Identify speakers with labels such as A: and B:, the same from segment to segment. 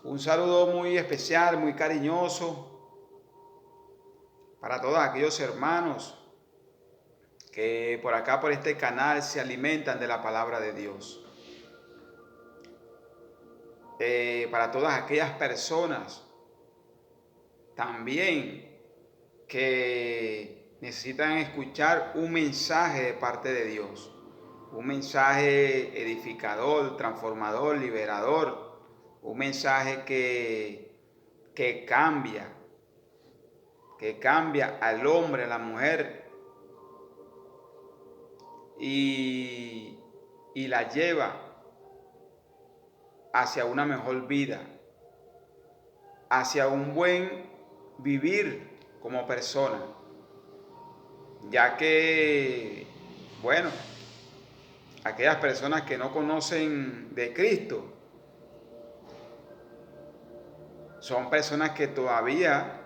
A: Un saludo muy especial, muy cariñoso para todos aquellos hermanos que por acá, por este canal, se alimentan de la palabra de Dios. Para todas aquellas personas también que necesitan escuchar un mensaje de parte de Dios. Un mensaje edificador, transformador, liberador. Un mensaje que cambia al hombre, a la mujer y la lleva hacia una mejor vida, hacia un buen vivir como persona, ya que, bueno, aquellas personas que no conocen de Cristo son personas que todavía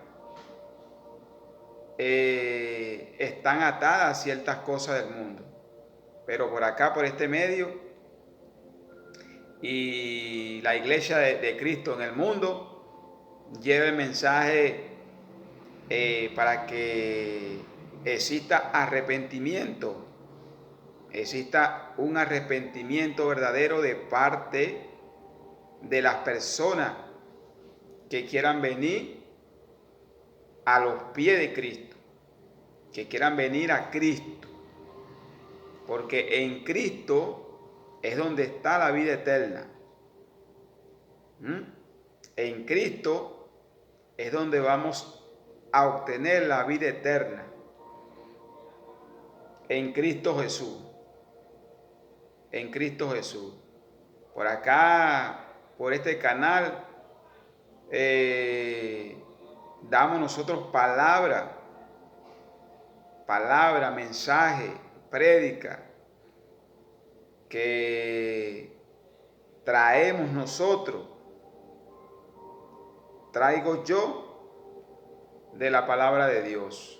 A: están atadas a ciertas cosas del mundo. Pero por acá, por este medio, y la iglesia de Cristo en el mundo lleva el mensaje para que exista arrepentimiento, exista un arrepentimiento verdadero de parte de las personas que quieran venir a los pies de Cristo, que quieran venir a Cristo, porque en Cristo es donde está la vida eterna. En Cristo es donde vamos a obtener la vida eterna. En Cristo Jesús. En Cristo Jesús. Por acá, por este canal, damos nosotros palabra, mensaje, prédica, que traemos nosotros, traigo yo de la palabra de Dios,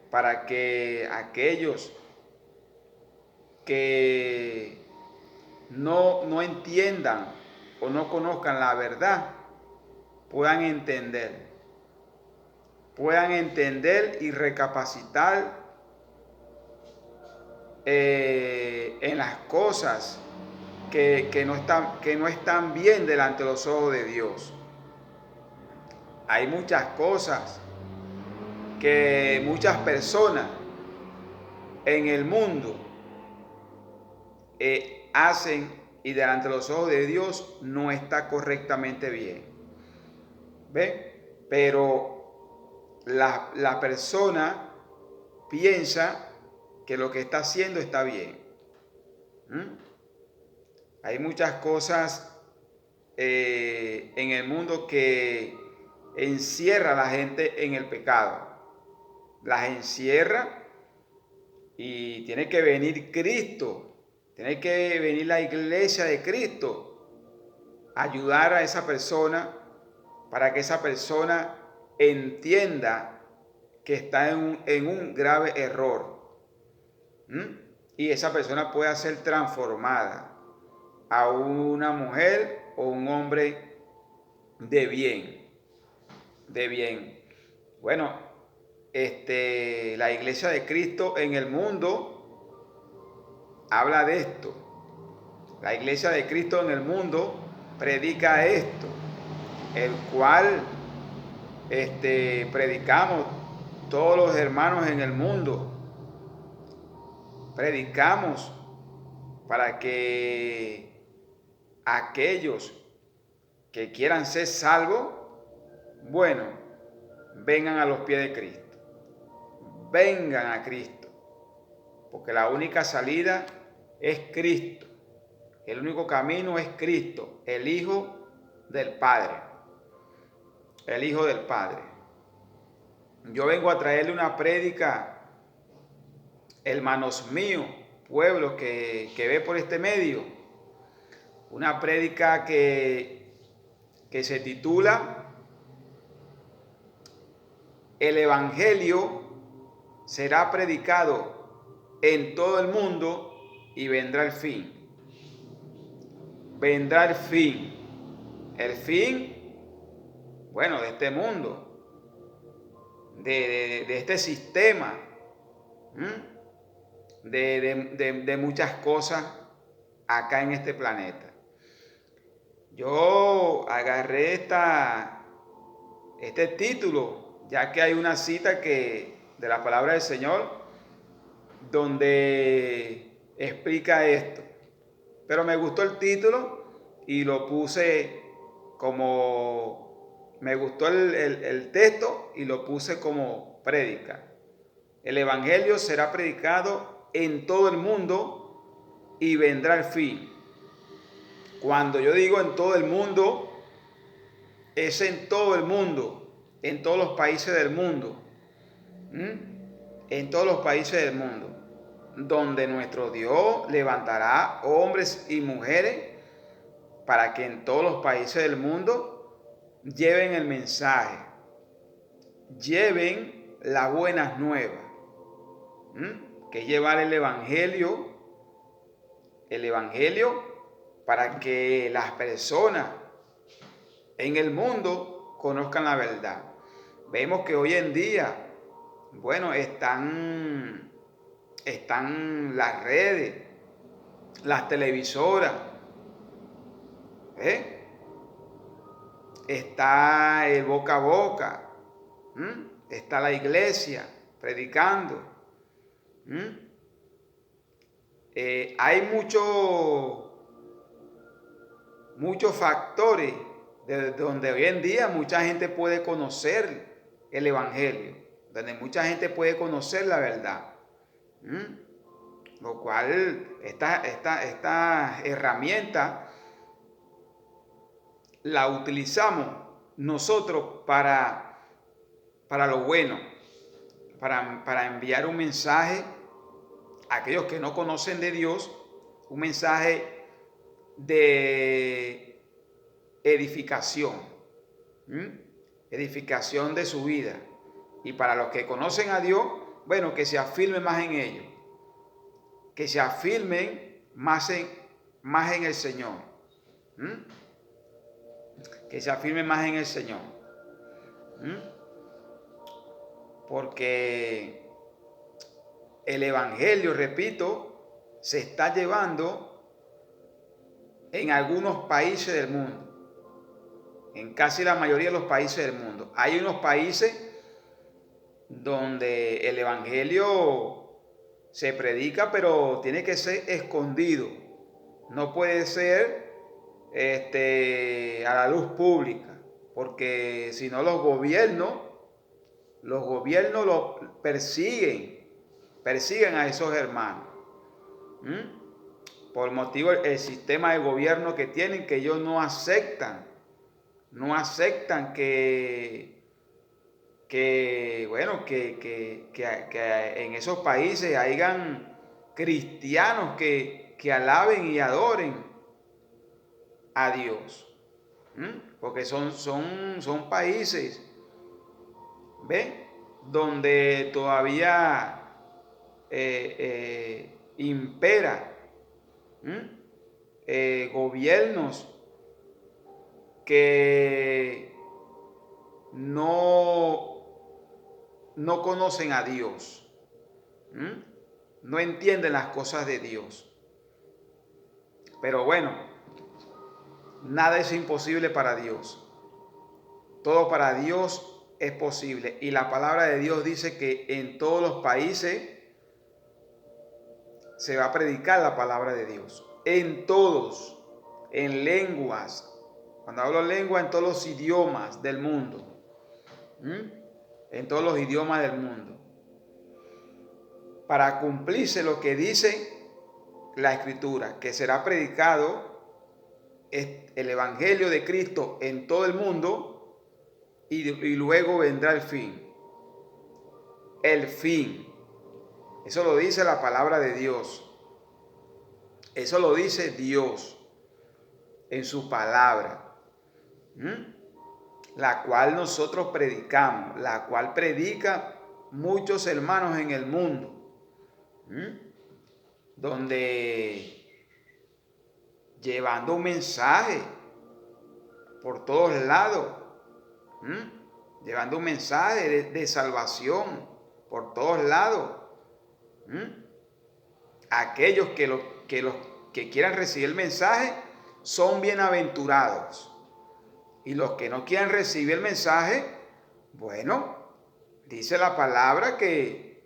A: para que aquellos que no entiendan o no conozcan la verdad puedan entender y recapacitar en las cosas que no están bien delante de los ojos de Dios. Hay muchas cosas que muchas personas en el mundo hacen y delante de los ojos de Dios no está correctamente bien. ¿Ve? Pero la persona piensa que lo que está haciendo está bien. Hay muchas cosas en el mundo que encierra a la gente en el pecado. Las encierra y tiene que venir Cristo, tiene que venir la iglesia de Cristo a ayudar a esa persona para que esa persona entienda que está en un grave error. Y esa persona pueda ser transformada a una mujer o un hombre de bien. De bien. Bueno, la iglesia de Cristo en el mundo habla de esto. La iglesia de Cristo en el mundo predica esto, el cual predicamos todos los hermanos en el mundo. Predicamos para que aquellos que quieran ser salvos, bueno, vengan a los pies de Cristo. Vengan a Cristo. Porque la única salida es Cristo. El único camino es Cristo, el Hijo del Padre. El Hijo del Padre. Yo vengo a traerle una prédica, hermanos míos, pueblo que ve por este medio. Una prédica que se titula El Evangelio será predicado en todo el mundo y vendrá el fin. Vendrá el fin. El fin, bueno, de este mundo, de este sistema, de muchas cosas acá en este planeta. Yo agarré este título, ya que hay una cita de la palabra del Señor donde explica esto. Pero me gustó el título y lo puse como, me gustó el texto y lo puse como prédica. El Evangelio será predicado en todo el mundo y vendrá el fin. Cuando yo digo en todo el mundo, es en todo el mundo, en todos los países del mundo. En todos los países del mundo, donde nuestro Dios levantará hombres y mujeres para que en todos los países del mundo lleven el mensaje, lleven las buenas nuevas, que llevar el Evangelio para que las personas en el mundo conozcan la verdad. Vemos que hoy en día, bueno, están las redes, las televisoras, está el boca a boca, está la iglesia predicando. Hay muchos factores de donde hoy en día mucha gente puede conocer el Evangelio, donde mucha gente puede conocer la verdad. Lo cual esta herramienta la utilizamos nosotros para lo bueno, para enviar un mensaje a aquellos que no conocen de Dios, un mensaje de edificación, edificación de su vida. Y para los que conocen a Dios, bueno, que se afirmen más en ello, que se afirmen más en el Señor, que se afirmen más en el Señor, porque el Evangelio, repito, se está llevando en algunos países del mundo, en casi la mayoría de los países del mundo. Hay unos países donde el Evangelio se predica, pero tiene que ser escondido. No puede ser a la luz pública, porque si no los gobiernos los persiguen a esos hermanos. Por motivo del sistema de gobierno que tienen, que ellos no aceptan que en esos países hayan cristianos que alaben y adoren a Dios. Porque son países, donde todavía impera gobiernos que no conocen a Dios, no entienden las cosas de Dios. Pero bueno, nada es imposible para Dios. Todo para Dios es posible. Y la palabra de Dios dice que en todos los países se va a predicar la palabra de Dios. En todos, en lenguas. Cuando hablo lengua, en todos los idiomas del mundo. En todos los idiomas del mundo. Para cumplirse lo que dice la Escritura, que será predicado el Evangelio de Cristo en todo el mundo y luego vendrá el fin. El fin. Eso lo dice la palabra de Dios. Eso lo dice Dios en su palabra, la cual nosotros predicamos, la cual predica muchos hermanos en el mundo, donde llevando un mensaje por todos lados, llevando un mensaje de salvación por todos lados. Aquellos que quieran recibir el mensaje son bienaventurados. Y los que no quieran recibir el mensaje, bueno, dice la palabra que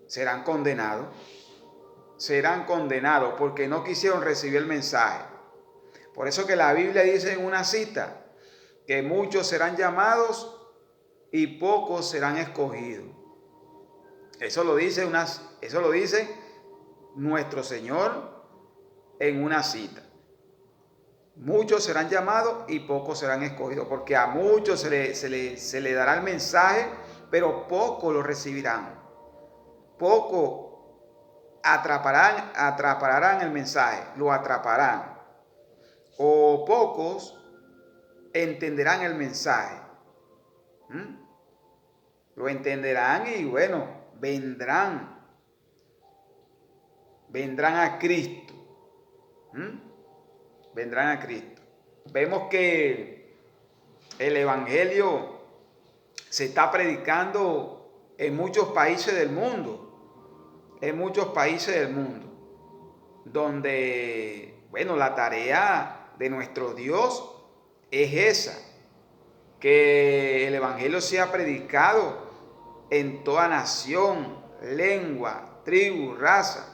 A: serán condenados. Serán condenados porque no quisieron recibir el mensaje. Por eso que la Biblia dice en una cita que muchos serán llamados y pocos serán escogidos. Eso lo dice nuestro Señor en una cita. Muchos serán llamados y pocos serán escogidos, porque a muchos se le dará el mensaje, pero pocos lo recibirán. Pocos atraparán el mensaje, lo atraparán. O pocos entenderán el mensaje. Lo entenderán y bueno, vendrán a Cristo. Vendrán a Cristo. Vemos que el Evangelio se está predicando en muchos países del mundo. En muchos países del mundo. Donde, bueno, la tarea de nuestro Dios es esa. Que el Evangelio sea predicado en toda nación, lengua, tribu, raza.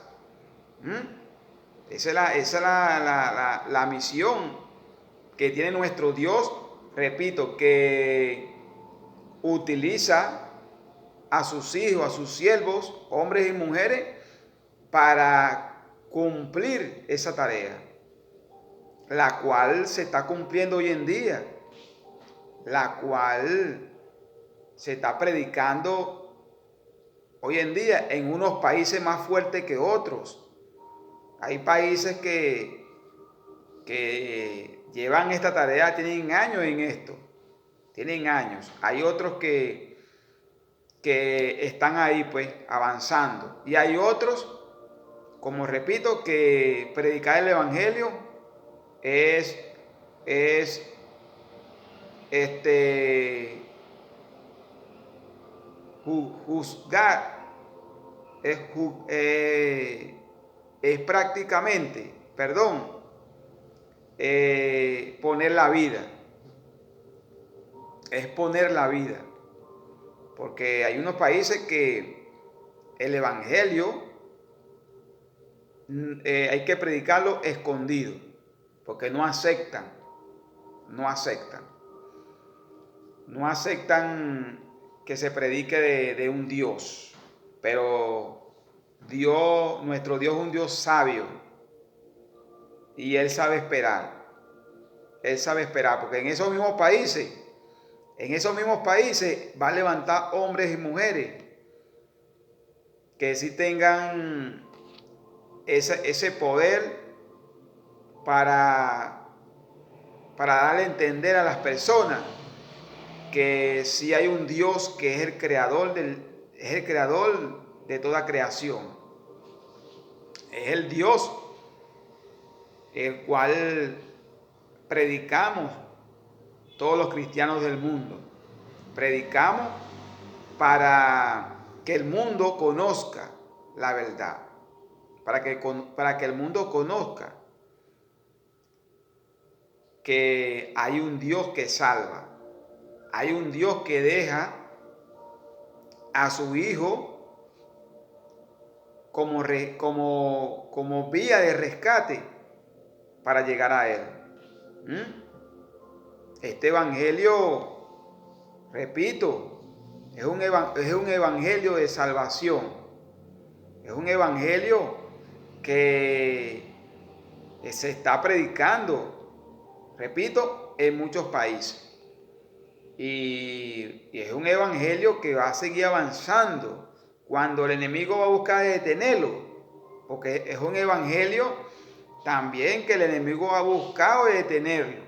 A: Esa es la misión que tiene nuestro Dios, repito, que utiliza a sus hijos, a sus siervos, hombres y mujeres, para cumplir esa tarea, la cual se está cumpliendo hoy en día, la cual se está predicando hoy en día en unos países más fuertes que otros. Hay países que llevan esta tarea, tienen años en esto, tienen años. Hay otros que están ahí pues avanzando. Y hay otros, como repito, que predicar el Evangelio es juzgar, es prácticamente, poner la vida. Es poner la vida. Porque hay unos países que el Evangelio hay que predicarlo escondido. Porque no aceptan que se predique de un Dios. Pero nuestro Dios es un Dios sabio. Y Él sabe esperar. Porque en esos mismos países va a levantar hombres y mujeres que sí tengan ese poder para darle a entender a las personas que sí hay un Dios que es el creador de toda creación. Es el Dios el cual predicamos todos los cristianos del mundo. Predicamos para que el mundo conozca la verdad. Para que el mundo conozca que hay un Dios que salva. Hay un Dios que deja a su Hijo como vía de rescate para llegar a Él. Este evangelio, repito, es un evangelio de salvación. Es un evangelio que se está predicando, repito, en muchos países. Y es un evangelio que va a seguir avanzando cuando el enemigo va a buscar detenerlo. Porque es un evangelio también que el enemigo ha buscado detenerlo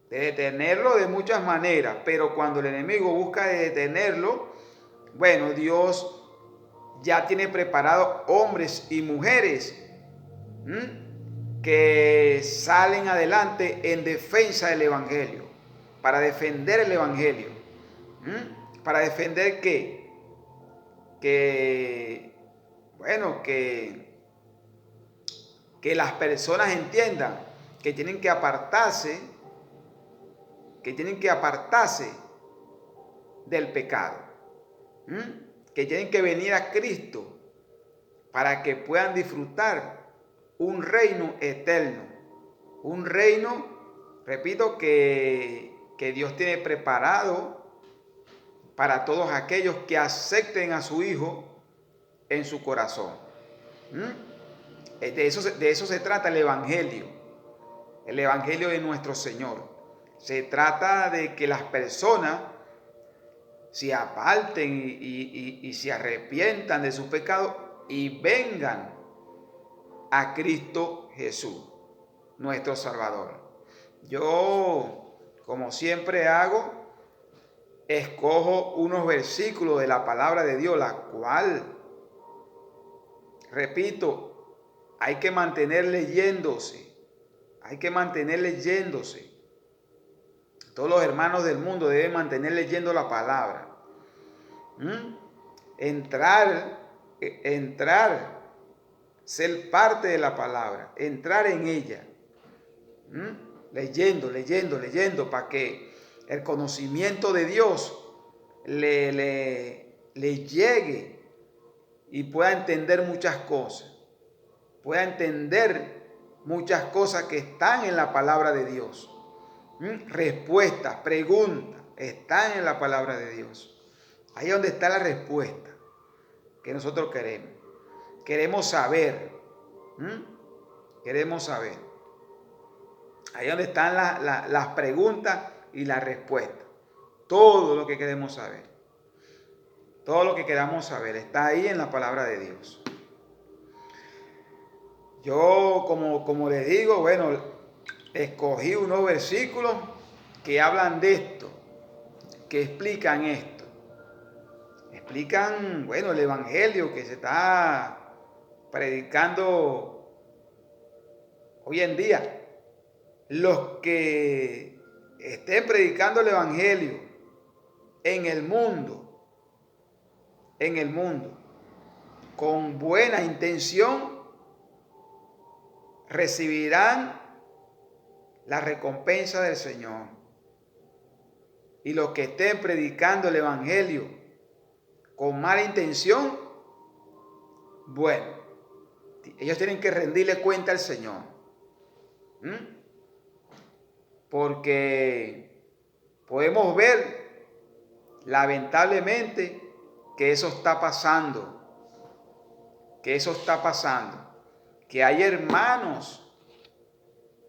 A: de muchas maneras, pero cuando el enemigo busca detenerlo, bueno, Dios ya tiene preparado hombres y mujeres que salen adelante en defensa del Evangelio, para defender el Evangelio. ¿Para defender qué? Bueno, que las personas entiendan que tienen que apartarse, del pecado, que tienen que venir a Cristo para que puedan disfrutar un reino eterno, un reino, repito, que Dios tiene preparado para todos aquellos que acepten a su Hijo en su corazón. De eso se trata el Evangelio de nuestro Señor. Se trata de que las personas se aparten y se arrepientan de sus pecados y vengan a Cristo Jesús, nuestro Salvador. Yo, como siempre hago, escojo unos versículos de la palabra de Dios, la cual, repito, hay que mantener leyéndose. Todos los hermanos del mundo deben mantener leyendo la palabra. Entrar, ser parte de la palabra, entrar en ella. Leyendo, para que el conocimiento de Dios le llegue y pueda entender muchas cosas. Que están en la palabra de Dios. Respuestas, preguntas, están en la palabra de Dios. Ahí es donde está la respuesta que nosotros queremos. Queremos saber. Queremos saber. Ahí es donde están las preguntas y las respuestas. Todo lo que queremos saber. Todo lo que queramos saber está ahí en la palabra de Dios. Yo, como les digo, bueno, escogí unos versículos que hablan de esto, que explican esto. Explican, bueno, el Evangelio que se está predicando hoy en día. Los que estén predicando el Evangelio en el mundo, con buena intención, recibirán la recompensa del Señor. Y los que estén predicando el Evangelio con mala intención, bueno, ellos tienen que rendirle cuenta al Señor. Porque podemos ver, lamentablemente, que eso está pasando. Que hay hermanos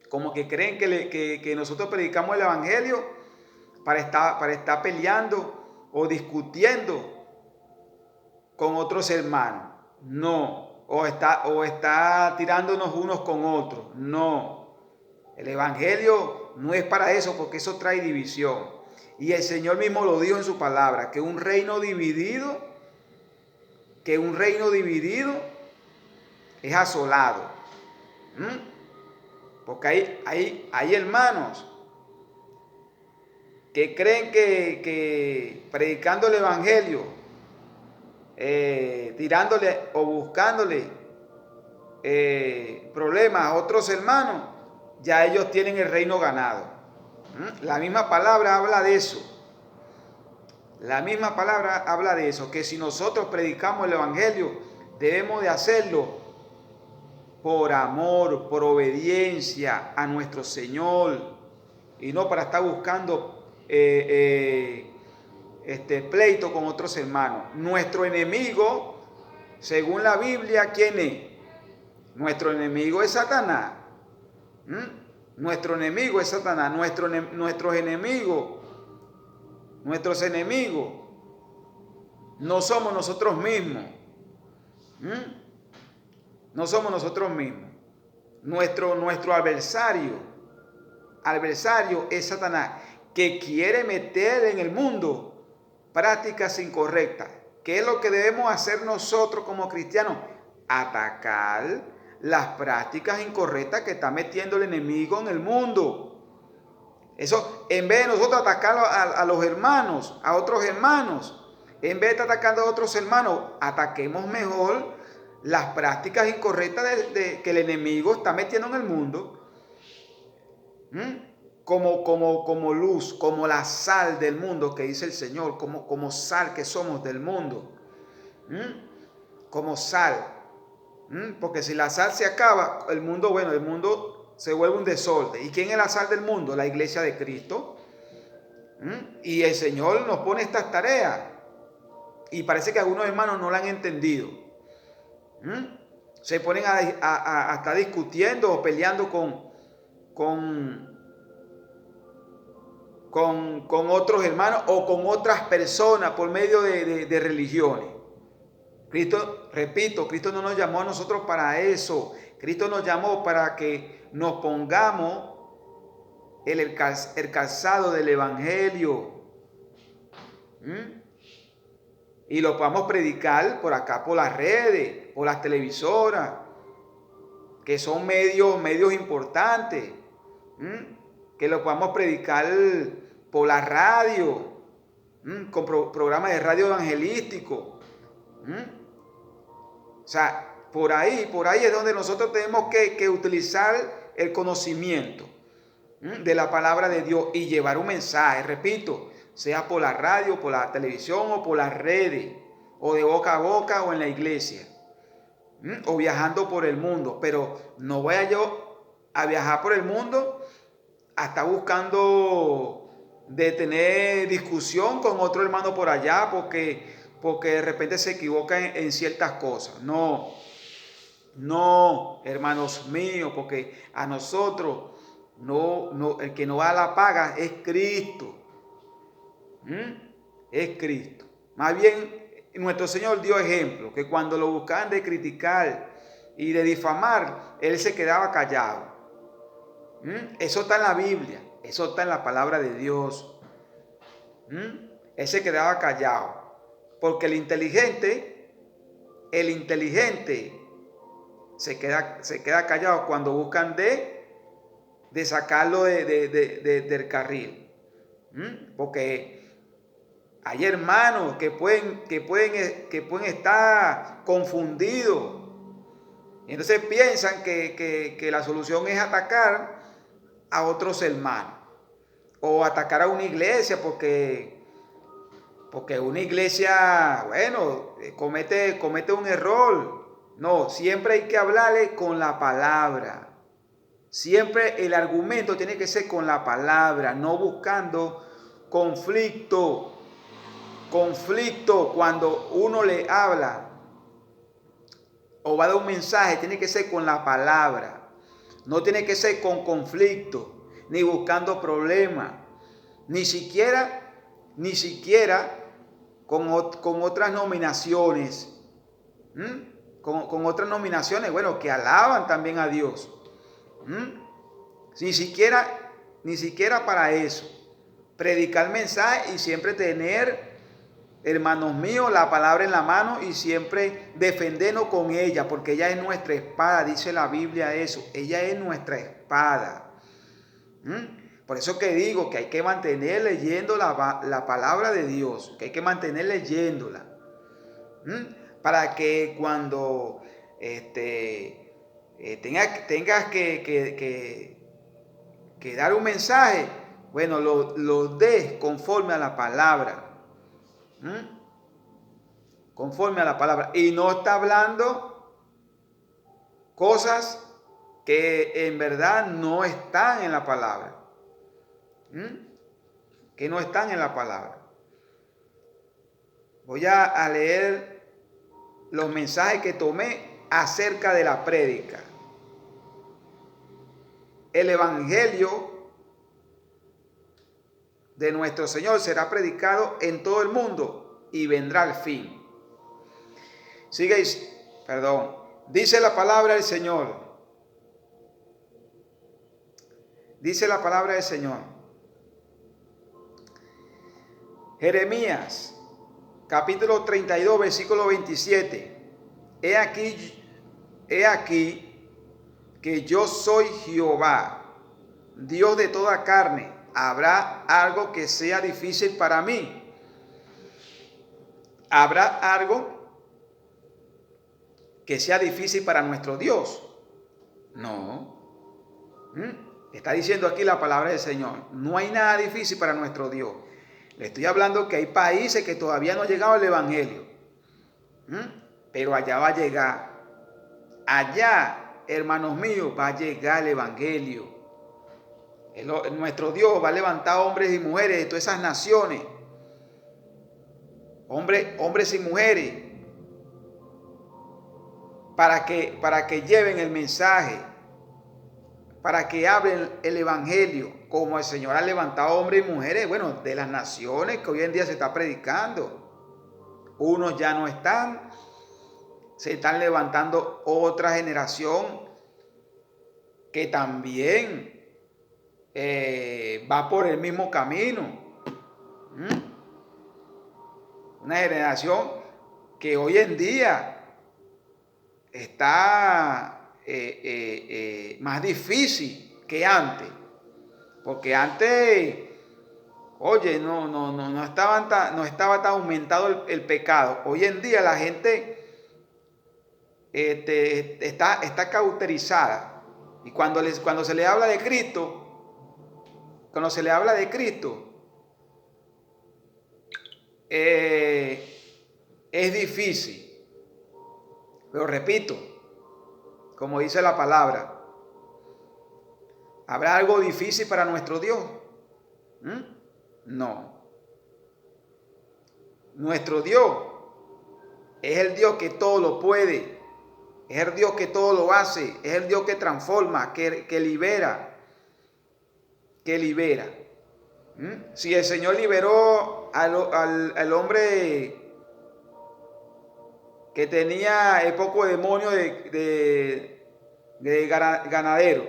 A: como que creen que nosotros predicamos el Evangelio para estar peleando o discutiendo con otros hermanos. No. O está tirándonos unos con otros. No. El Evangelio no es para eso, porque eso trae división. Y el Señor mismo lo dijo en su palabra, que un reino dividido es asolado. Porque hay hermanos que creen que predicando el Evangelio, tirándole o buscándole problemas a otros hermanos, ya ellos tienen el reino ganado. La misma palabra habla de eso. Que si nosotros predicamos el Evangelio, debemos de hacerlo por amor, por obediencia a nuestro Señor, y no para estar buscando pleito con otros hermanos. Nuestro enemigo, según la Biblia, ¿quién es? Nuestro enemigo es Satanás. Nuestros enemigos no somos nosotros mismos. No somos nosotros mismos. Nuestro adversario es Satanás, que quiere meter en el mundo prácticas incorrectas. ¿Qué es lo que debemos hacer nosotros como cristianos? Atacar las prácticas incorrectas que está metiendo el enemigo en el mundo. Eso, en vez de nosotros atacar a los hermanos, a otros hermanos, en vez de estar atacando a otros hermanos, ataquemos mejor las prácticas incorrectas que el enemigo está metiendo en el mundo. Como luz, como la sal del mundo que dice el Señor, como sal que somos del mundo. Como sal. Porque si la sal se acaba, el mundo se vuelve un desorden. ¿Y quién es la sal del mundo? La iglesia de Cristo. Y el Señor nos pone estas tareas. Y parece que algunos hermanos no la han entendido. Se ponen a estar discutiendo o peleando con otros hermanos o con otras personas por medio de religiones. Cristo, repito, Cristo no nos llamó a nosotros para eso. Cristo nos llamó para que nos pongamos el calzado del Evangelio. Y lo podamos predicar por acá, por las redes, por las televisoras, que son medios importantes. Que lo podamos predicar por la radio, con programas de radio evangelístico. O sea, por ahí es donde nosotros tenemos que utilizar el conocimiento de la palabra de Dios y llevar un mensaje, repito, sea por la radio, por la televisión o por las redes, o de boca a boca o en la iglesia, o viajando por el mundo. Pero no voy yo a viajar por el mundo hasta buscando de tener discusión con otro hermano por allá porque de repente se equivoca en ciertas cosas. No, hermanos míos, porque a nosotros el que nos da la paga es Cristo. Es Cristo. Más bien, nuestro Señor dio ejemplo, que cuando lo buscaban de criticar y de difamar, Él se quedaba callado. Eso está en la Biblia, eso está en la palabra de Dios. Él se quedaba callado. Porque el inteligente se queda callado cuando buscan de sacarlo del carril. Porque hay hermanos que pueden estar confundidos. Y entonces piensan que la solución es atacar a otros hermanos. O atacar a una iglesia porque una iglesia, comete un error. No, siempre hay que hablarle con la palabra. Siempre el argumento tiene que ser con la palabra, no buscando conflicto. Conflicto cuando uno le habla o va a dar un mensaje, tiene que ser con la palabra. No tiene que ser con conflicto, ni buscando problemas, ni siquiera con otras nominaciones. Con otras nominaciones, que alaban también a Dios. Ni siquiera para eso. Predicar el mensaje y siempre tener, hermanos míos, la palabra en la mano y siempre defendernos con ella, porque ella es nuestra espada, dice la Biblia eso. Ella es nuestra espada. Por eso que digo que hay que mantener leyendo la palabra de Dios, que hay que mantener leyéndola. Para que cuando tengas que dar un mensaje, lo des conforme a la palabra. Conforme a la palabra. Y no está hablando cosas que en verdad no están en la palabra. Que no están en la palabra. Voy a leer los mensajes que tomé acerca de la prédica. El evangelio de nuestro Señor será predicado en todo el mundo y vendrá el fin. Dice la palabra del Señor. Dice la palabra del Señor. Jeremías, capítulo 32, versículo 27. He aquí, que yo soy Jehová, Dios de toda carne. ¿Habrá algo que sea difícil para mí? ¿Habrá algo que sea difícil para nuestro Dios? No. Está diciendo aquí la palabra del Señor. No hay nada difícil para nuestro Dios. Le estoy hablando que hay países que todavía no ha llegado el Evangelio. Pero allá va a llegar. Allá, hermanos míos, va a llegar el Evangelio. Nuestro Dios va a levantar hombres y mujeres de todas esas naciones. Hombres y mujeres. Para que lleven el mensaje. Para que hablen el Evangelio. Como el Señor ha levantado hombres y mujeres, bueno, de las naciones que hoy en día se está predicando. Unos ya no están. Se están levantando otra generación que también va por el mismo camino. Una generación que hoy en día está más difícil que antes. Porque antes, oye, no estaba tan aumentado el pecado. Hoy en día la gente está cauterizada. Y cuando se le habla de Cristo, es difícil. Pero repito, como dice la palabra, ¿habrá algo difícil para nuestro Dios? No. Nuestro Dios es el Dios que todo lo puede. Es el Dios que todo lo hace. Es el Dios que transforma, que libera. Si el Señor liberó al hombre que tenía el poco demonio de ganadero,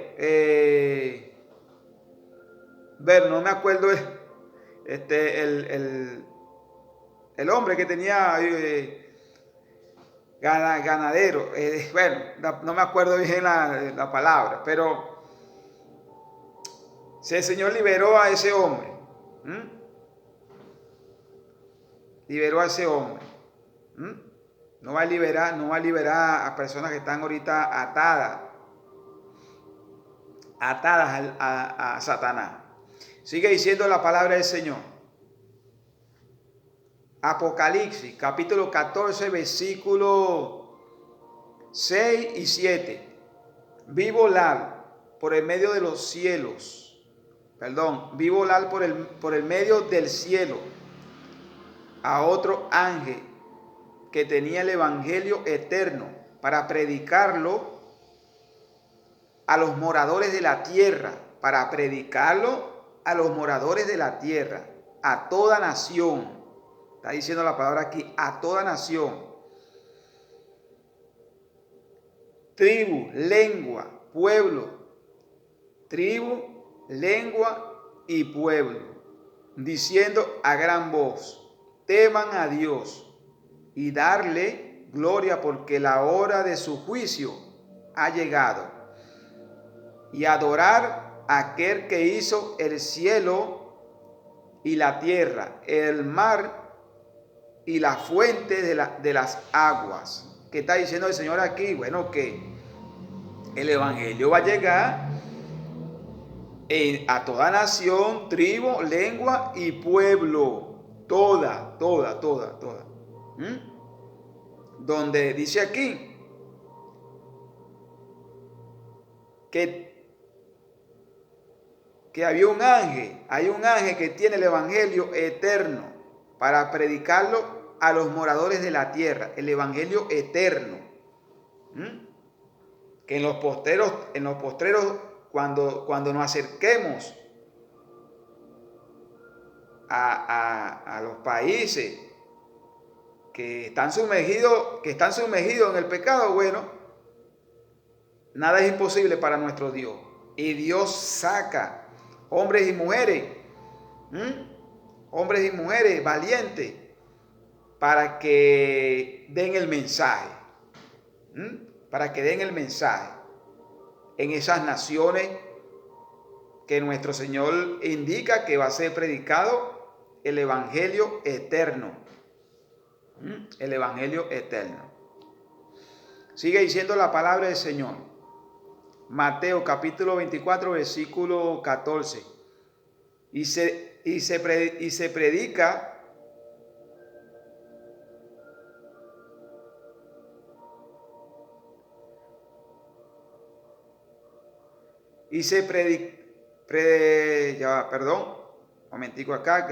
A: no me acuerdo el hombre que tenía ganadero, no me acuerdo bien la palabra, pero si el Señor liberó a ese hombre, no va a liberar a personas que están ahorita atadas a Satanás. Sigue diciendo la palabra del Señor. Apocalipsis, capítulo 14, versículos 6 y 7. Vi volar por el medio de los cielos. Vi volar por el medio del cielo a otro ángel que tenía el evangelio eterno para predicarlo a los moradores de la tierra, a toda nación. Está diciendo la palabra aquí, a toda nación, tribu, lengua, pueblo, y pueblo, diciendo a gran voz, teman a Dios y darle gloria, porque la hora de su juicio ha llegado, y adorar a aquel que hizo el cielo y la tierra, el mar y la fuente de las aguas. ¿Qué está diciendo el Señor aquí? Bueno, que el evangelio va a llegar a toda nación, tribu, lengua y pueblo. Toda. Donde dice aquí que hay un ángel que tiene el evangelio eterno para predicarlo a los moradores de la tierra, el evangelio eterno. Que en los postreros cuando nos acerquemos a los países que están sumergidos en el pecado, bueno, nada es imposible para nuestro Dios. Y Dios saca hombres y mujeres valientes para que den el mensaje. en esas naciones que nuestro Señor indica que va a ser predicado el Evangelio eterno. El Evangelio eterno. Sigue diciendo la palabra del Señor. Mateo capítulo 24, versículo 14. Y se predica perdón, un momentico acá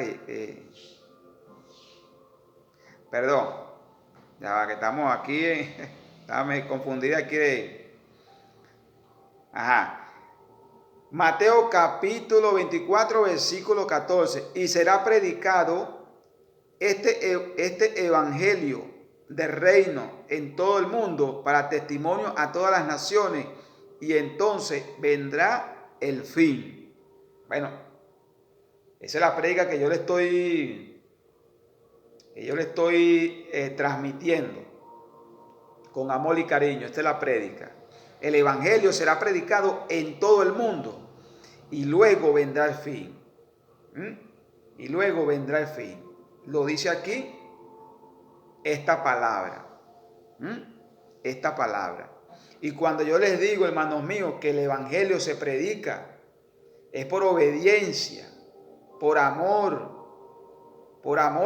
A: perdón, ya va, que estamos aquí, estaba confundida aquí Mateo capítulo 24, versículo 14. Y será predicado este evangelio del reino en todo el mundo para testimonio a todas las naciones, y entonces vendrá el fin. Bueno, esa es la predica que yo le estoy transmitiendo con amor y cariño. Esta es la prédica. El evangelio será predicado en todo el mundo y luego vendrá el fin. Y luego vendrá el fin. Lo dice aquí esta palabra. Esta palabra. Y cuando yo les digo, hermanos míos, que el evangelio se predica, es por obediencia, por amor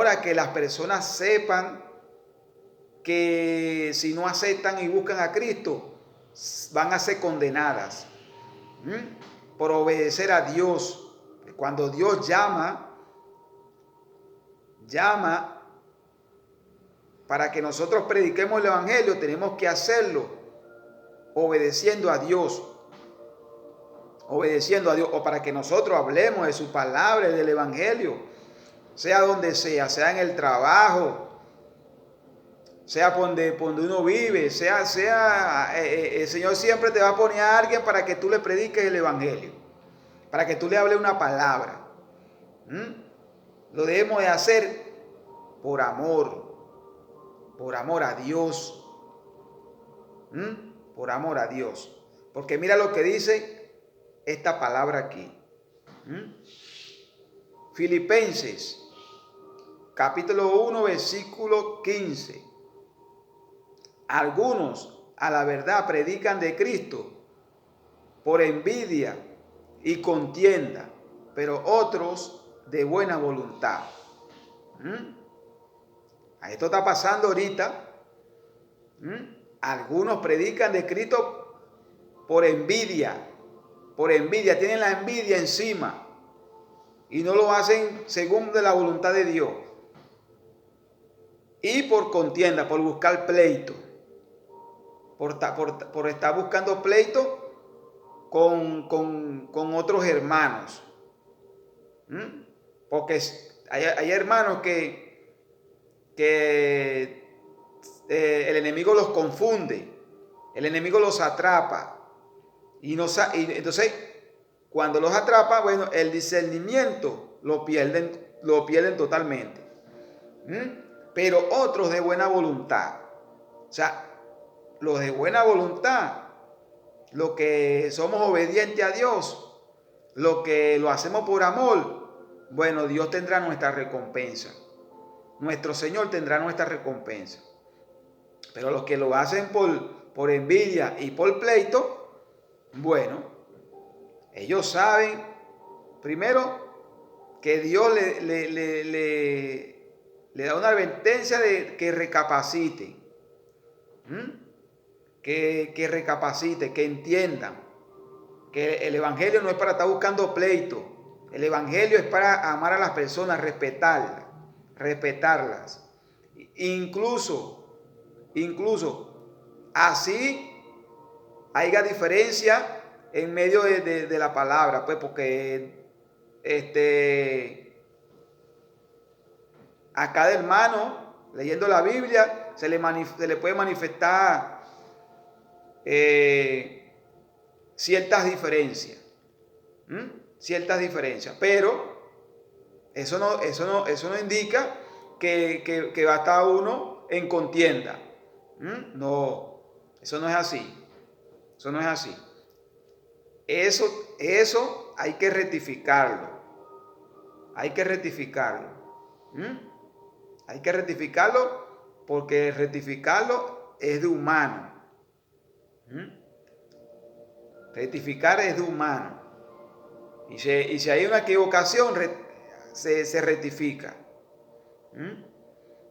A: a que las personas sepan que si no aceptan y buscan a Cristo, van a ser condenadas. Por obedecer a Dios. Cuando Dios llama para que nosotros prediquemos el evangelio, tenemos que hacerlo obedeciendo a Dios. Obedeciendo a Dios, o para que nosotros hablemos de su palabra y del evangelio, sea donde sea en el trabajo, sea donde uno vive, el Señor siempre te va a poner a alguien para que tú le prediques el evangelio, para que tú le hables una palabra. Lo debemos de hacer por amor a Dios, por amor a Dios, porque mira lo que dice esta palabra aquí. Filipenses capítulo 1, versículo 15. Algunos a la verdad predican de Cristo por envidia y contienda, pero otros de buena voluntad. Esto está pasando ahorita. Algunos predican de Cristo por envidia. Tienen la envidia encima y no lo hacen según de la voluntad de Dios. Y por contienda, por buscar pleito, por estar buscando pleito con otros hermanos. Porque hay hermanos que el enemigo los confunde, el enemigo los atrapa. Y entonces, cuando los atrapa, bueno, el discernimiento lo pierden totalmente. Pero otros de buena voluntad, o sea, los de buena voluntad, los que somos obedientes a Dios, los que lo hacemos por amor, bueno, Dios tendrá nuestra recompensa. Nuestro Señor tendrá nuestra recompensa. Pero los que lo hacen por envidia y por pleito, bueno, ellos saben, primero, que Dios le da una advertencia de que recapaciten, que recapaciten, que entiendan que el evangelio no es para estar buscando pleito. El evangelio es para amar a las personas, respetarlas. Incluso, así haya diferencia en medio de la palabra, pues, porque a cada hermano, leyendo la Biblia, se le puede manifestar ciertas diferencias. Pero eso no indica que va a estar uno en contienda. No, eso no es así. Eso hay que rectificarlo. Hay que rectificarlo. ¿Mm? Hay que rectificarlo porque rectificarlo es de humano. ¿Mm? Rectificar es de humano. Y si hay una equivocación, se rectifica. ¿Mm?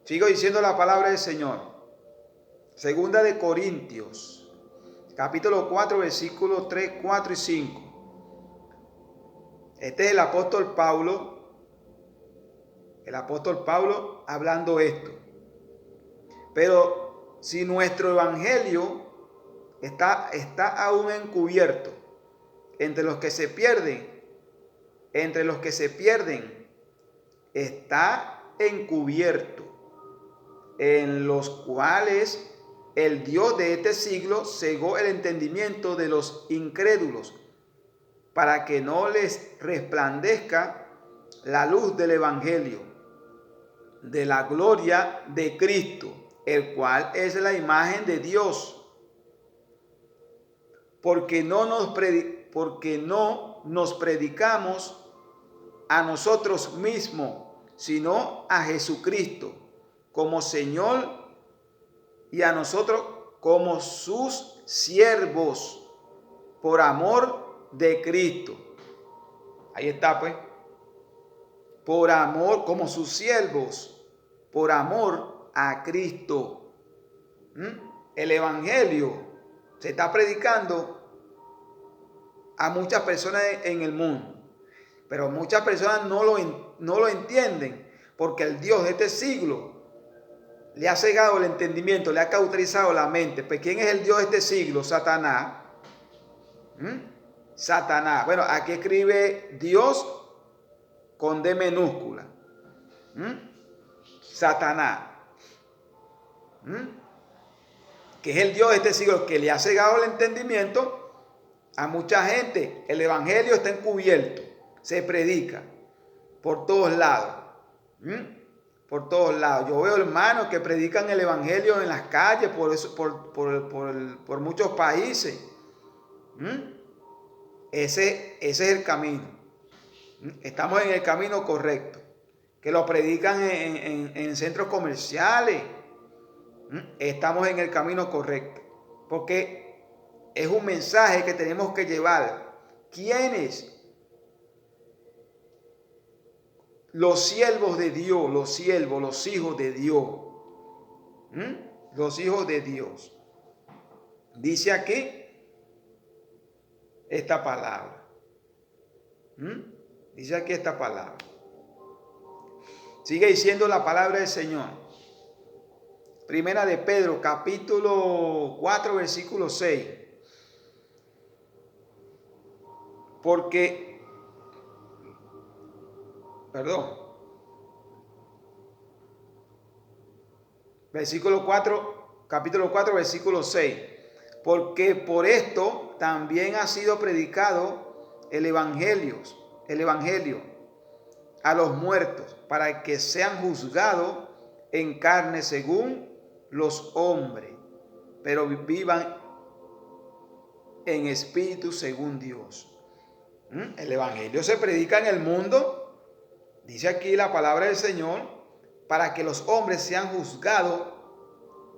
A: Sigo diciendo la palabra del Señor. Segunda de Corintios, capítulo 4, versículos 3, 4 y 5. Este es el apóstol Pablo hablando esto. Pero si nuestro evangelio está aún encubierto entre los que se pierden, está encubierto, en los cuales el Dios de este siglo cegó el entendimiento de los incrédulos, para que no les resplandezca la luz del evangelio de la gloria de Cristo, el cual es la imagen de Dios. Porque no nos predicamos a nosotros mismos, sino a Jesucristo como Señor, y a nosotros como sus siervos por amor de Cristo. Ahí está, pues. Por amor, como sus siervos, por amor a Cristo. El evangelio se está predicando a muchas personas en el mundo, pero muchas personas no lo entienden, porque el Dios de este siglo le ha cegado el entendimiento, le ha cauterizado la mente. Pues ¿quién es el Dios de este siglo? Satanás. Satanás. Bueno, aquí escribe Dios con D minúscula. Satanás. Que es el Dios de este siglo, que le ha cegado el entendimiento a mucha gente. El evangelio está encubierto, se predica por todos lados. Por todos lados. Yo veo hermanos que predican el evangelio en las calles por muchos países. Ese es el camino. Estamos en el camino correcto. Que lo predican en centros comerciales. Estamos en el camino correcto. Porque es un mensaje que tenemos que llevar. ¿Quiénes? Los siervos de Dios, los hijos de Dios. Los hijos de Dios. Dice aquí esta palabra. Dice aquí esta palabra. Sigue diciendo la palabra del Señor. Primera de Pedro, capítulo 4, versículo 6. Versículo 4, capítulo 4, versículo 6. Porque por esto también ha sido predicado el evangelio a los muertos, para que sean juzgados en carne según los hombres, pero vivan en espíritu según Dios. El evangelio se predica en el mundo, dice aquí la palabra del Señor, para que los hombres sean juzgados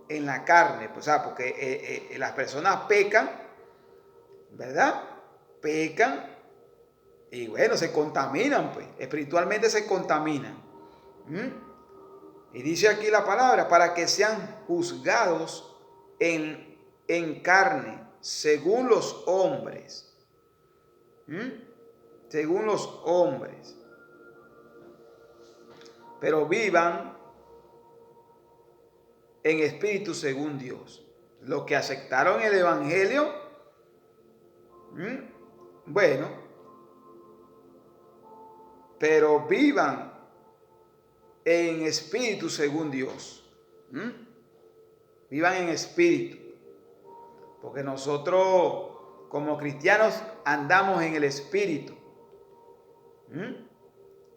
A: en la carne. Pues, porque las personas pecan, ¿verdad? Pecan y bueno, se contaminan, pues, espiritualmente se contaminan. Y dice aquí la palabra, para que sean juzgados en carne, según los hombres. Según los hombres. Pero vivan en espíritu según Dios. Los que aceptaron el evangelio, bueno, pero vivan en espíritu según Dios. Vivan en espíritu. Porque nosotros como cristianos andamos en el espíritu.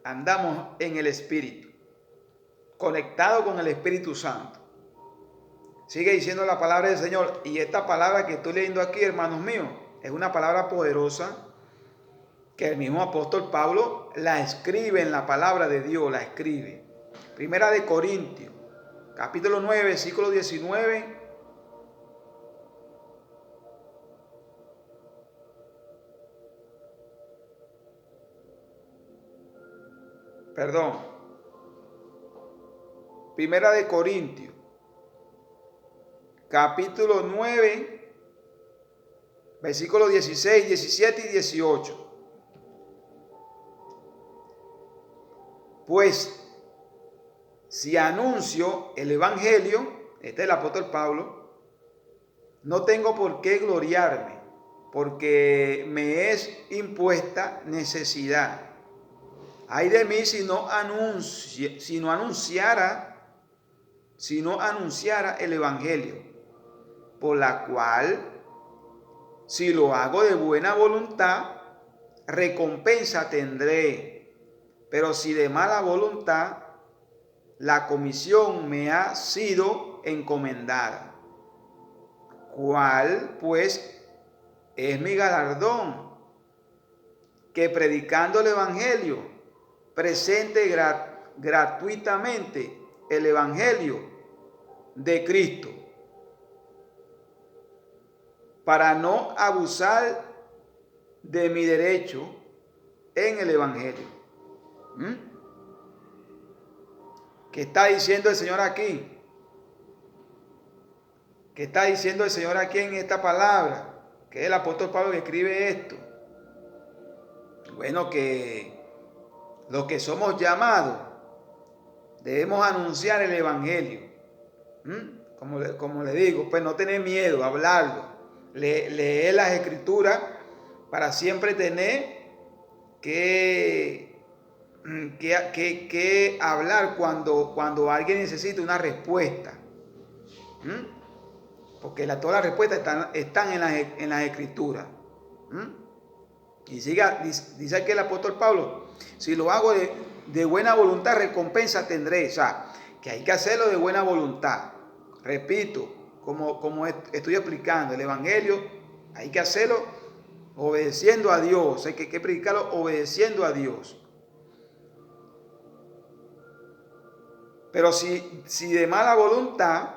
A: Andamos en el espíritu. Conectado con el Espíritu Santo. Sigue diciendo la palabra del Señor. Y esta palabra que estoy leyendo aquí, hermanos míos, es una palabra poderosa que el mismo apóstol Pablo la escribe en la palabra de Dios, la escribe. Primera de Corintios, capítulo 9, versículo 19. Perdón. Primera de Corintios, capítulo 9, versículos 16, 17 y 18. Pues si anuncio el evangelio, este es el apóstol Pablo, no tengo por qué gloriarme, porque me es impuesta necesidad. Ay de mí si no anunciara el evangelio, por la cual, si lo hago de buena voluntad, recompensa tendré. Pero si de mala voluntad, la comisión me ha sido encomendada. ¿Cuál, pues, es mi galardón? Que predicando el evangelio, presente gratuitamente el evangelio de Cristo, para no abusar de mi derecho en el evangelio. ¿Qué está diciendo el Señor aquí? ¿Qué está diciendo el Señor aquí en esta palabra? Que es el apóstol Pablo que escribe esto. Bueno, que los que somos llamados debemos anunciar el evangelio. Como le digo, pues no tener miedo, hablarlo, leer las escrituras para siempre tener que hablar cuando alguien necesita una respuesta. Porque todas las respuestas están en las escrituras. Y dice aquí el apóstol Pablo, si lo hago de buena voluntad, recompensa tendré. O sea, que hay que hacerlo de buena voluntad. Repito, como estoy explicando, el evangelio hay que hacerlo obedeciendo a Dios. Hay que predicarlo obedeciendo a Dios. Pero si de mala voluntad,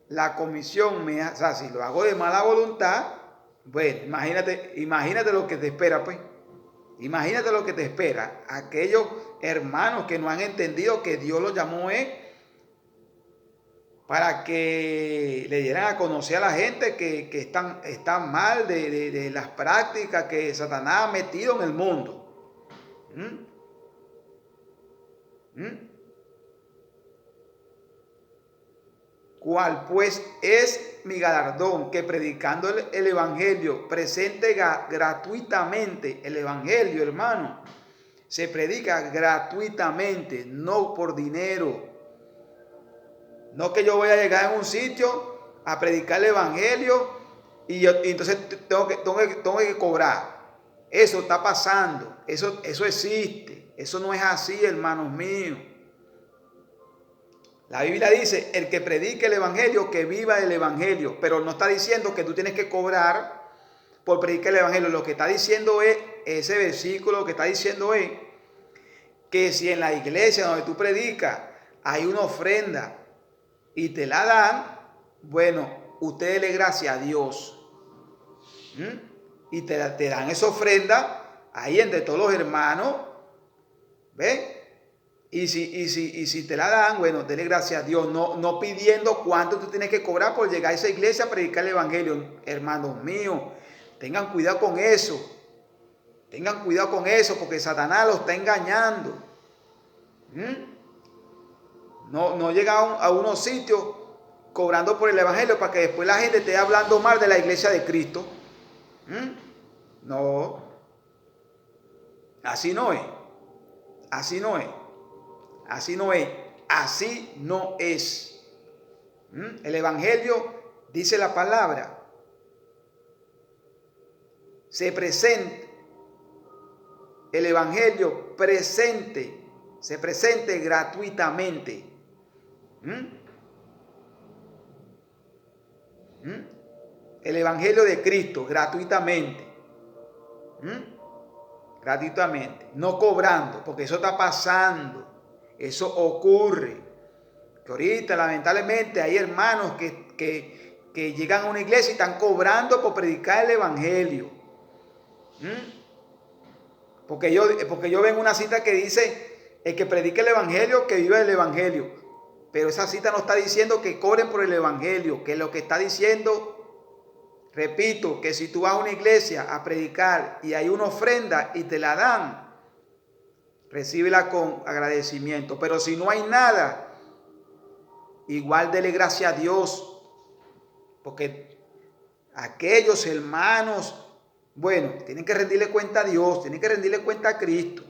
A: la comisión o sea, si lo hago de mala voluntad, bueno, imagínate lo que te espera, pues. Imagínate lo que te espera. Aquellos hermanos que no han entendido que Dios los llamó para que le dieran a conocer a la gente que están mal de las prácticas que Satanás ha metido en el mundo. ¿Cuál pues es mi galardón? Que predicando el evangelio, presente gratuitamente el evangelio, hermano. Se predica gratuitamente, no por dinero. No que yo voy a llegar en un sitio a predicar el evangelio y entonces tengo que cobrar. Eso está pasando, eso existe. Eso no es así, hermanos míos. La Biblia dice, el que predique el evangelio, que viva el evangelio. Pero no está diciendo que tú tienes que cobrar por predicar el evangelio. Lo que está diciendo es, ese versículo que está diciendo es, que si en la iglesia donde tú predicas hay una ofrenda y te la dan, bueno, usted dele gracias a Dios. Y te dan esa ofrenda ahí entre todos los hermanos. ¿Ves? Y si te la dan, bueno, dele gracias a Dios, no pidiendo cuánto tú tienes que cobrar por llegar a esa iglesia a predicar el evangelio. Hermanos míos, tengan cuidado con eso. Tengan cuidado con eso, porque Satanás los está engañando. No llega a unos sitios cobrando por el evangelio para que después la gente esté hablando mal de la iglesia de Cristo. No, así no es. Así no es. Así no es. Así no es. El evangelio, dice la palabra, se presenta. El evangelio se presente gratuitamente. el evangelio de Cristo gratuitamente. Gratuitamente, no cobrando, porque eso está pasando, eso ocurre. Que ahorita lamentablemente hay hermanos que llegan a una iglesia y están cobrando por predicar el evangelio. Porque yo vengo una cita que dice, el que predique el evangelio, que viva el evangelio. Pero esa cita no está diciendo que cobren por el evangelio, que lo que está diciendo, repito, que si tú vas a una iglesia a predicar y hay una ofrenda y te la dan, recíbela con agradecimiento. Pero si no hay nada, igual dele gracias a Dios, porque aquellos hermanos, bueno, tienen que rendirle cuenta a Dios, tienen que rendirle cuenta a Cristo.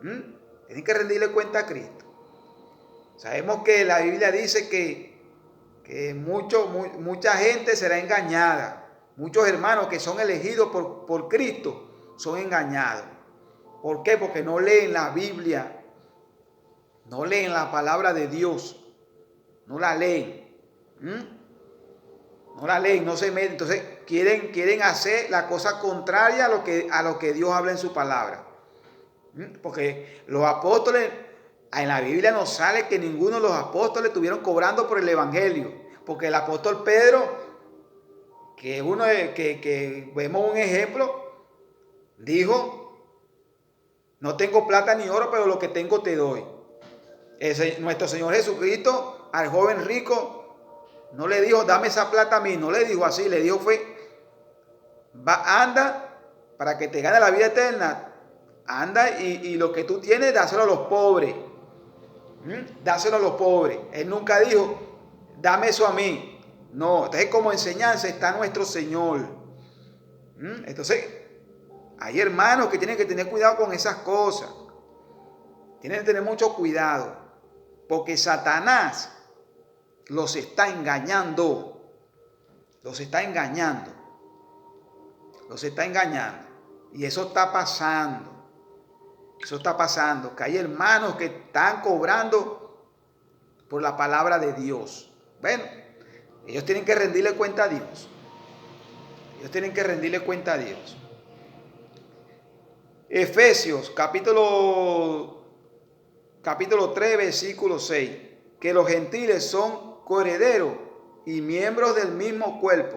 A: Tienen que rendirle cuenta a Cristo. Sabemos que la Biblia dice que mucha gente será engañada. Muchos hermanos que son elegidos por Cristo son engañados. ¿Por qué? Porque no leen la Biblia, no leen la palabra de Dios, no la leen. No la leen, no se meten. Entonces quieren hacer la cosa contraria a lo que Dios habla en su palabra. Porque los apóstoles, en la Biblia no sale que ninguno de los apóstoles estuvieron cobrando por el evangelio. Porque el apóstol Pedro, que vemos un ejemplo, dijo: no tengo plata ni oro, pero lo que tengo te doy. Nuestro Señor Jesucristo al joven rico no le dijo: dame esa plata a mí, no le dijo así, le dijo anda para que te gane la vida eterna, anda y lo que tú tienes, dáselo a los pobres. Dáselo a los pobres. Él nunca dijo: dame eso a mí. No, entonces como enseñanza está nuestro Señor. Entonces, hay hermanos que tienen que tener cuidado con esas cosas. Tienen que tener mucho cuidado, porque Satanás los está engañando. Los está engañando. Los está engañando. Y eso está pasando. Eso está pasando. Que hay hermanos que están cobrando por la palabra de Dios. Bueno, ellos tienen que rendirle cuenta a Dios. Ellos tienen que rendirle cuenta a Dios. Efesios capítulo 3, versículo 6. Que los gentiles son coherederos y miembros del mismo cuerpo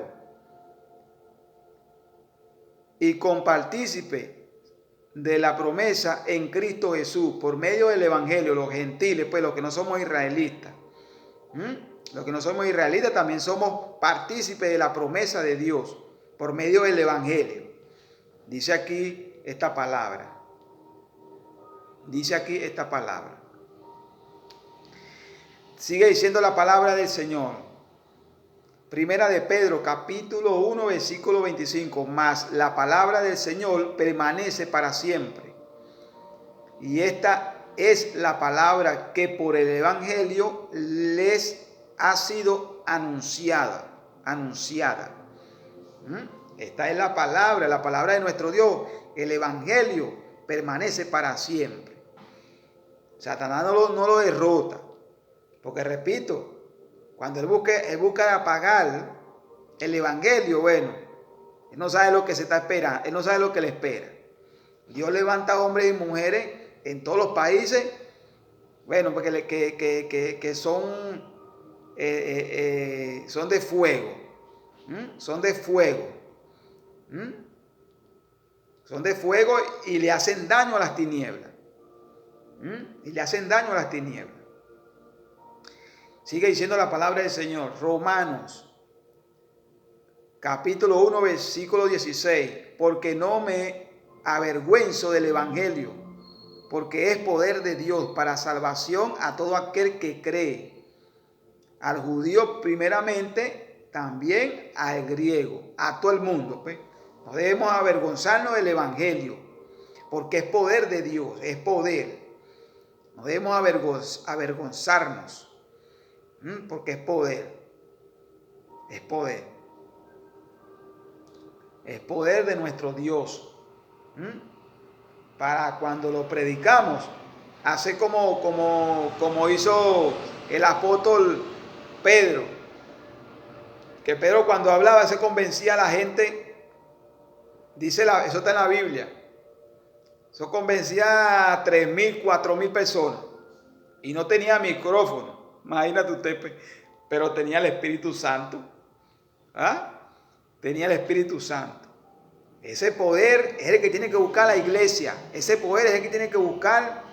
A: y compartícipes de la promesa en Cristo Jesús por medio del evangelio. Los gentiles, pues los que no somos israelitas, los que no somos israelitas también somos partícipes de la promesa de Dios por medio del evangelio. Dice aquí esta palabra. Dice aquí esta palabra. Sigue diciendo la palabra del Señor. Primera de Pedro, capítulo 1, versículo 25. Mas la palabra del Señor permanece para siempre. Y esta es la palabra que por el evangelio les ha sido anunciada. Esta es la palabra de nuestro Dios. El evangelio permanece para siempre. Satanás no lo derrota. Porque repito, cuando él busca apagar el evangelio, bueno, él no sabe lo que se está esperando, él no sabe lo que le espera. Dios levanta hombres y mujeres en todos los países, bueno, porque que son de fuego, son de fuego, son de fuego y le hacen daño a las tinieblas, y le hacen daño a las tinieblas. Sigue diciendo la palabra del Señor. Romanos, capítulo 1, versículo 16. Porque no me avergüenzo del evangelio, porque es poder de Dios para salvación a todo aquel que cree. Al judío primeramente, también al griego, a todo el mundo. Pues. No debemos avergonzarnos del evangelio, porque es poder de Dios, es poder. No debemos avergonzarnos. Porque es poder. Es poder. Es poder de nuestro Dios. Para cuando lo predicamos, hace como hizo el apóstol Pedro, que Pedro cuando hablaba se convencía a la gente, eso está en la Biblia, eso convencía a 3.000, 4.000 personas y no tenía micrófono, imagínate usted, pero tenía el Espíritu Santo. ¿Ah? Tenía el Espíritu Santo. Ese poder es el que tiene que buscar la iglesia. Ese poder es el que tiene que buscar,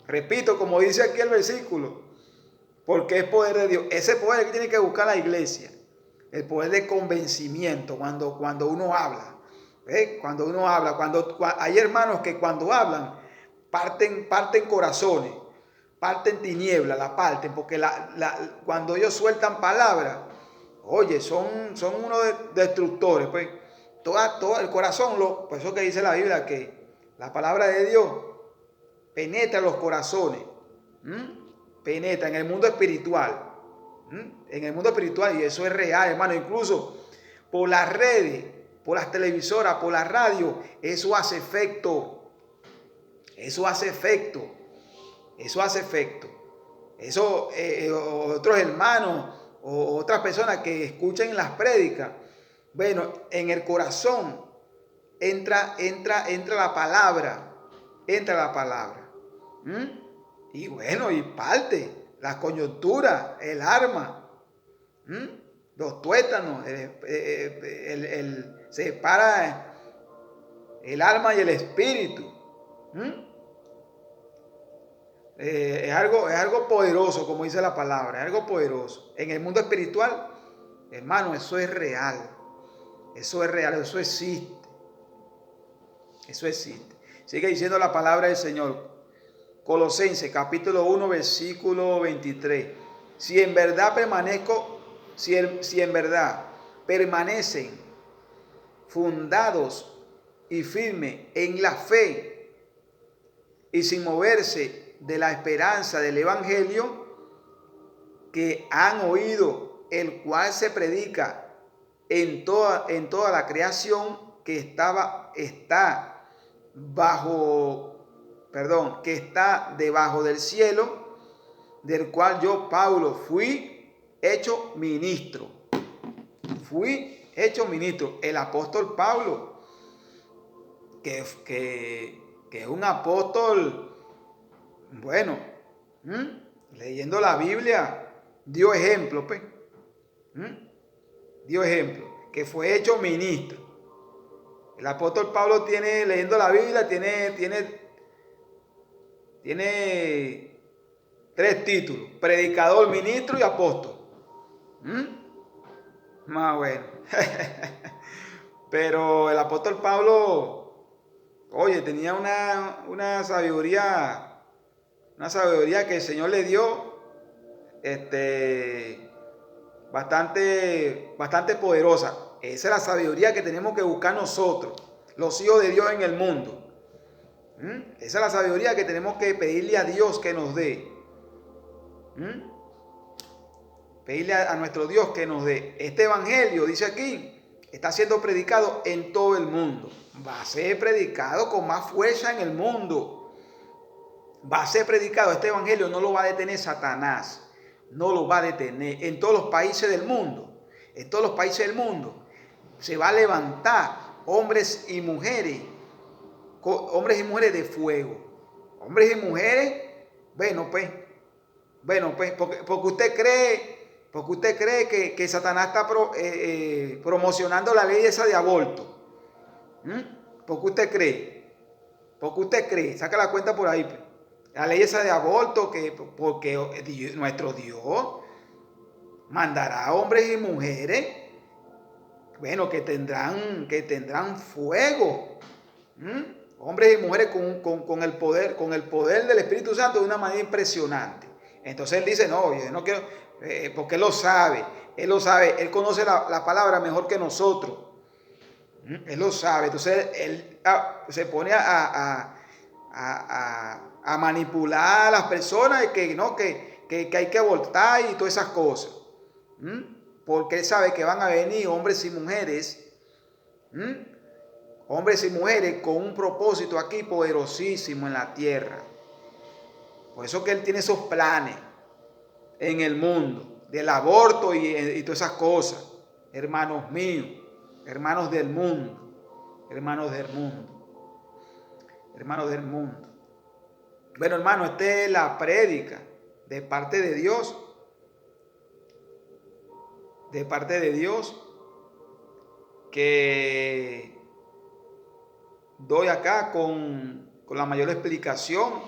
A: repito, como dice aquí el versículo, porque es poder de Dios. Ese poder es el que tiene que buscar la iglesia. El poder de convencimiento cuando uno habla. Cuando uno habla, hay hermanos que cuando hablan parten corazones, parten tinieblas, la parten, porque cuando ellos sueltan palabras, oye, son unos destructores, pues. Todo el corazón, por eso que dice la Biblia, que la palabra de Dios penetra los corazones, penetra en el mundo espiritual, en el mundo espiritual, y eso es real, hermano. Incluso por las redes, por las televisoras, por la radio, eso hace efecto. Eso hace efecto. Eso hace efecto. Eso, otros hermanos o otras personas que escuchen las prédicas, bueno, en el corazón entra la palabra, y bueno, y parte, la coyuntura, el arma, los tuétanos, se separa el alma y el espíritu. Es algo poderoso, como dice la palabra, es algo poderoso. En el mundo espiritual, hermano, eso es real. Eso es real, eso existe. Eso existe. Sigue diciendo la palabra del Señor. Colosenses capítulo 1, versículo 23. Si en verdad permanecen fundados y firmes en la fe y sin moverse de la esperanza del evangelio que han oído, el cual se predica en toda la creación que está debajo del cielo, del cual yo, Pablo, fui hecho ministro. El apóstol Pablo, que es un apóstol, bueno, leyendo la Biblia, dio ejemplo, pues. Dio ejemplo, que fue hecho ministro. El apóstol Pablo leyendo la Biblia, tiene 3 títulos: predicador, ministro y apóstol. Más bueno. Pero el apóstol Pablo, oye, tenía una sabiduría que el Señor le dio, bastante poderosa. Esa es la sabiduría que tenemos que buscar nosotros, los hijos de Dios en el mundo. Esa es la sabiduría que tenemos que pedirle a Dios que nos dé. Pedirle a nuestro Dios que nos dé. Este evangelio, dice aquí, está siendo predicado en todo el mundo. Va a ser predicado con más fuerza en el mundo. Va a ser predicado. Este evangelio no lo va a detener Satanás. No lo va a detener. En todos los países del mundo. En todos los países del mundo se va a levantar hombres y mujeres de fuego. Hombres y mujeres, bueno pues, porque usted cree que Satanás está promocionando la ley esa de aborto. Porque usted cree, saca la cuenta por ahí, pues. La ley esa de aborto, porque nuestro Dios mandará a hombres y mujeres, bueno, que tendrán fuego. Hombres y mujeres con el poder del Espíritu Santo de una manera impresionante. Entonces él dice, no, yo no quiero, porque él lo sabe, él conoce la palabra mejor que nosotros. Él lo sabe, entonces él se pone a manipular a las personas y que hay que abortar y todas esas cosas. Porque él sabe que van a venir hombres y mujeres, con un propósito aquí poderosísimo en la tierra. Por eso que él tiene esos planes en el mundo del aborto y todas esas cosas. hermanos míos, hermanos del mundo, hermanos del mundo, hermanos del mundo. Bueno, hermano, esta es la prédica de parte de Dios, que doy acá con la mayor explicación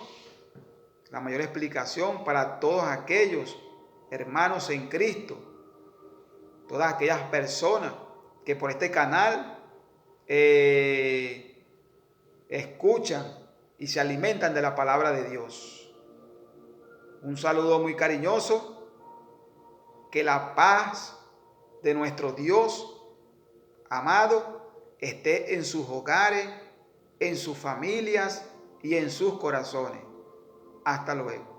A: para todos aquellos hermanos en Cristo, todas aquellas personas que por este canal escuchan y se alimentan de la palabra de Dios. Un saludo muy cariñoso. Que la paz de nuestro Dios amado esté en sus hogares, en sus familias y en sus corazones. Hasta luego.